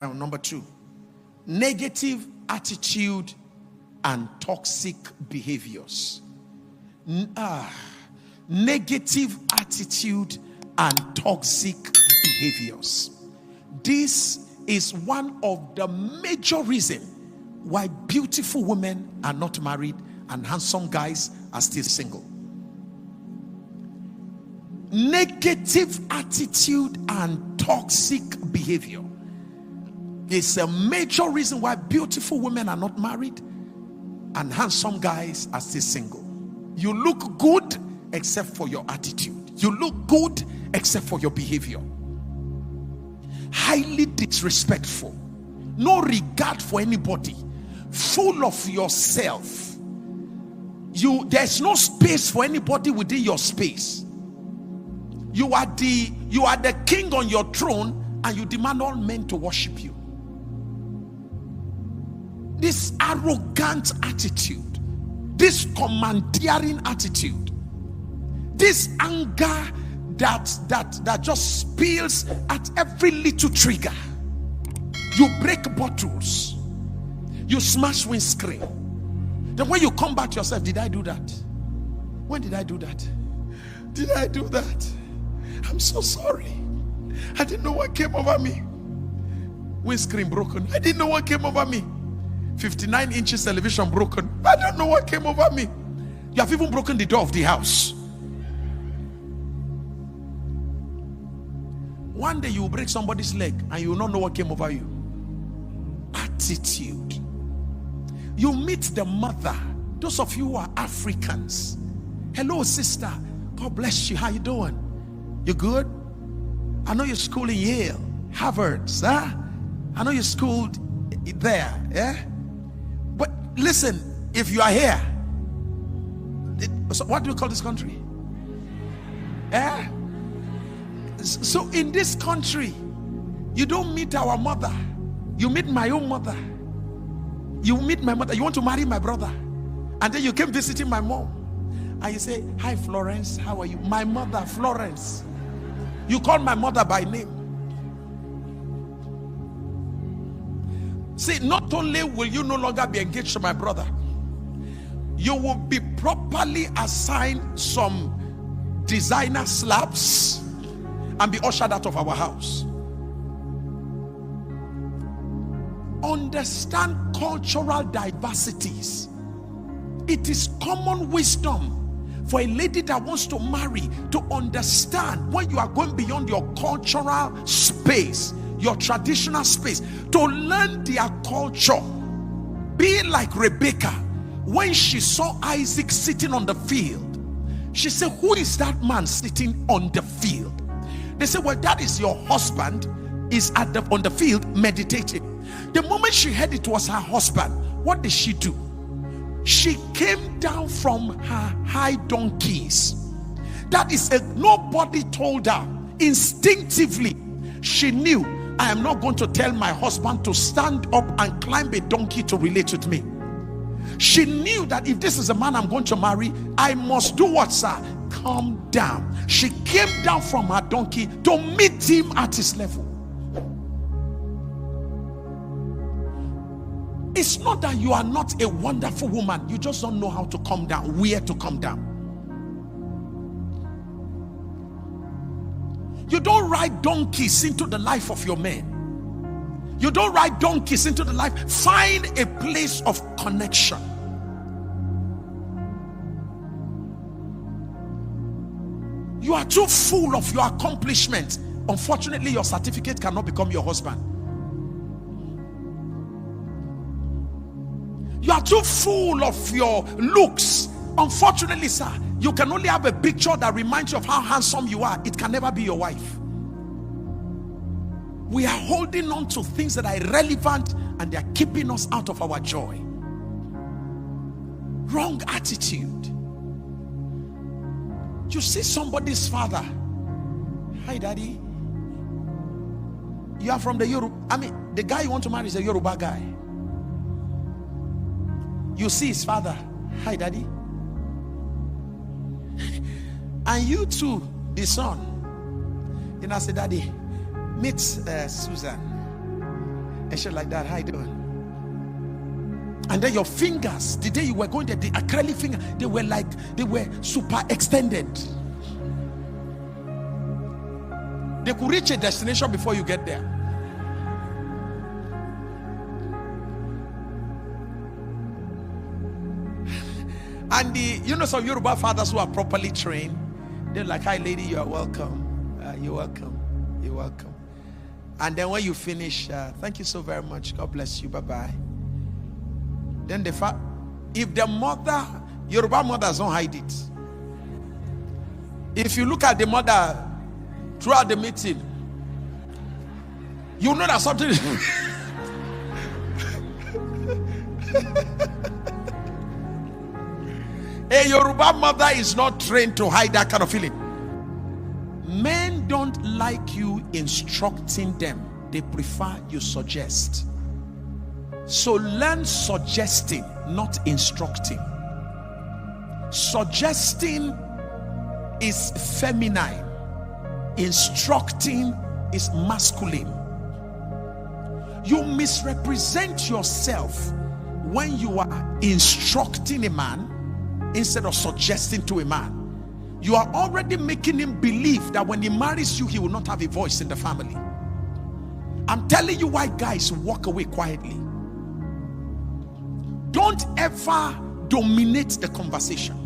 Now, number 2, negative attitude and toxic behaviors. Negative attitude and toxic behaviors. This is one of the major reasons why beautiful women are not married and handsome guys are still single. Negative attitude and toxic behavior is a major reason why beautiful women are not married and handsome guys are still single. You look good except for your attitude. You look good except for your behavior. Highly disrespectful, no regard for anybody, full of yourself. There's no space for anybody within your space. You are the king on your throne, and you demand all men to worship you. This arrogant attitude, this commandeering attitude, this anger that just spills at every little trigger. You break bottles, you smash windscreen. Then when you come back to yourself, did I do that? When did I do that? Did I do that? I'm so sorry. I didn't know what came over me. Windscreen broken. I didn't know what came over me. 59 inches television broken. I don't know what came over me. You have even broken the door of the house. One day you will break somebody's leg and you will not know what came over you. Attitude. You meet the mother. Those of you who are Africans. Hello, sister. God bless you. How you doing? You good? I know you schooled in Yale, Harvard, huh? I know you schooled there, yeah? But listen, if you are here, so what do we call this country? Yeah? So in this country, you don't meet our mother. You meet my own mother. You meet my mother. You want to marry my brother. And then you came visiting my mom. And you say, hi Florence, how are you? My mother, Florence. You call my mother by name. See, not only will you no longer be engaged to my brother, you will be properly assigned some designer slabs and be ushered out of our house. Understand cultural diversities. It is common wisdom for a lady that wants to marry to understand when you are going beyond your cultural space, your traditional space, to learn their culture. Be like Rebecca. When she saw Isaac sitting on the field, she said, who is that man sitting on the field? They said, well, that is your husband, is on the field meditating. The moment she heard it was her husband, what did she do? She came down from her high donkeys. That is nobody told her. Instinctively, she knew, I am not going to tell my husband to stand up and climb a donkey to relate with me. She knew that if this is a man I'm going to marry, I must do what, sir? Calm down. She came down from her donkey to meet him at his level. It's not that you are not a wonderful woman. You just don't know how to calm down, where to calm down. You don't ride donkeys into the life of your man. You don't ride donkeys into the life. Find a place of connection. You are too full of your accomplishments. Unfortunately, your certificate cannot become your husband. You are too full of your looks. Unfortunately, sir, you can only have a picture that reminds you of how handsome you are. It can never be your wife. We are holding on to things that are irrelevant and they are keeping us out of our joy. Wrong attitude. You see somebody's father. Hi, daddy. You are from the Yoruba. The guy you want to marry is a Yoruba guy. You see his father. Hi, daddy. And you too, the son. And I say, daddy, meet Susan. And she's like, Dad, how you doing? And then your fingers, the day you were going there, the acrylic finger, they were super extended. They could reach a destination before you get there. And some Yoruba fathers who are properly trained, they're like, hi lady, you are welcome. You're welcome. You're welcome. And then when you finish, thank you so very much. God bless you. Bye-bye. Then if the mother, Yoruba mothers don't hide it. If you look at the mother throughout the meeting, you know that something is a Yoruba mother is not trained to hide that kind of feeling. Men don't like you instructing them. They prefer you suggest. So learn suggesting, not instructing. Suggesting is feminine. Instructing is masculine. You misrepresent yourself when you are instructing a man instead of suggesting to a man. You are already making him believe that when he marries you, he will not have a voice in the family. I'm telling you why guys walk away quietly. Don't ever dominate the conversation.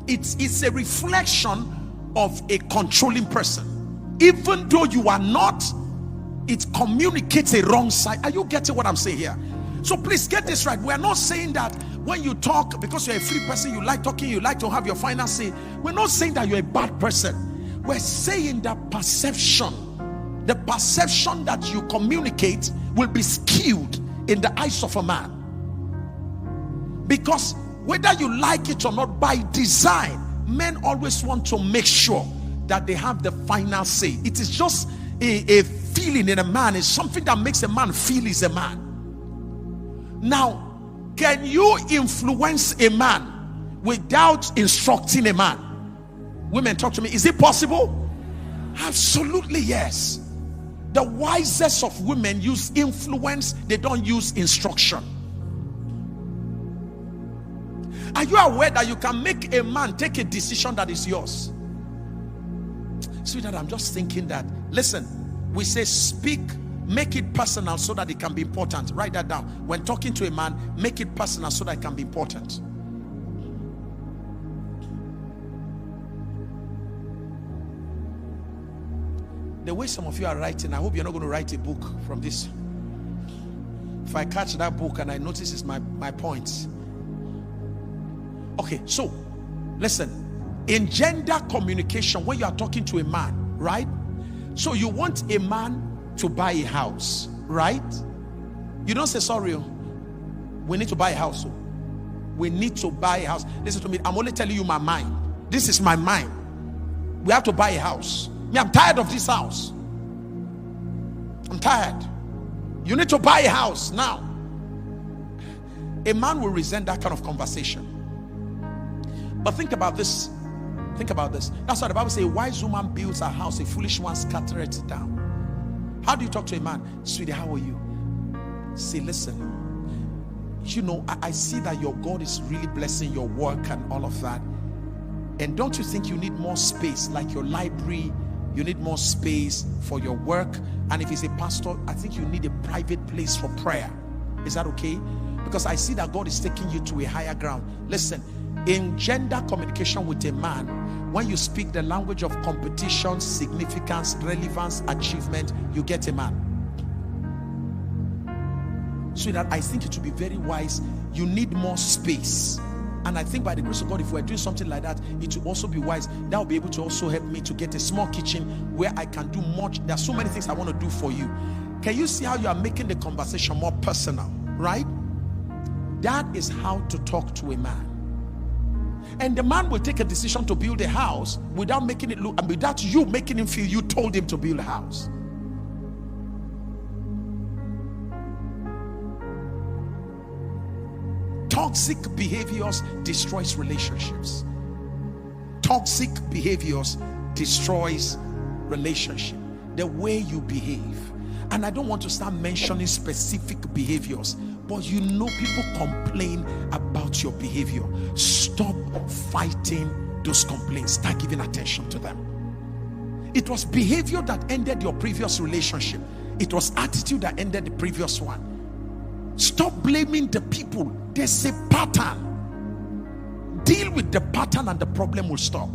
It's a reflection of a controlling person. Even though you are not, it communicates a wrong side. Are you getting what I'm saying here? So please get this right. We are not saying that when you talk, because you're a free person, you like talking, you like to have your final say. We're not saying that you're a bad person. We're saying that the perception that you communicate will be skewed in the eyes of a man. Because whether you like it or not, by design, men always want to make sure that they have the final say. It is just a feeling in a man. It's something that makes a man feel he's a man. Now, can you influence a man without instructing a man? Women, talk to me. Is it possible? Absolutely yes. The wisest of women use influence. They don't use instruction. Are you aware that you can make a man take a decision that is yours? Sweetheart, I'm just thinking that, listen, we say speak, make it personal so that it can be important. Write that down. When talking to a man, make it personal so that it can be important. The way some of you are writing, I hope you're not going to write a book from this. If I catch that book and I notice it's my points. Okay, so listen. In gender communication, when you are talking to a man, right? So you want a man to buy a house, right? You don't say, sorry, we need to buy a house. We need to buy a house. Listen to me, I'm only telling you my mind. This is my mind. We have to buy a house. Me, I'm tired of this house. I'm tired. You need to buy a house now. A man will resent that kind of conversation. But think about this. Think about this. That's why the Bible says, a wise woman builds her house, a foolish one scattereth it down. How do you talk to a man? Sweetie, how are you? Say, listen, you know, I see that your God is really blessing your work and all of that. And don't you think you need more space, like your library? You need more space for your work. And if he's a pastor, I think you need a private place for prayer. Is that okay? Because I see that God is taking you to a higher ground. Listen, in gender communication with a man, when you speak the language of competition, significance, relevance, achievement, you get a man. So that I think it would be very wise. You need more space. And I think by the grace of God, if we're doing something like that, it will also be wise. That will be able to also help me to get a small kitchen where I can do much. There are so many things I want to do for you. Can you see how you are making the conversation more personal, right? That is how to talk to a man. And the man will take a decision to build a house without making it look, and without you making him feel you told him to build a house. Toxic behaviors destroys relationships. Toxic behaviors destroys relationship. The way you behave. And I don't want to start mentioning specific behaviors, but you know people complain about your behavior. Stop fighting those complaints. Start giving attention to them. It was behavior that ended your previous relationship. It was attitude that ended the previous one. Stop blaming the people. There's a pattern. Deal with the pattern and the problem will stop.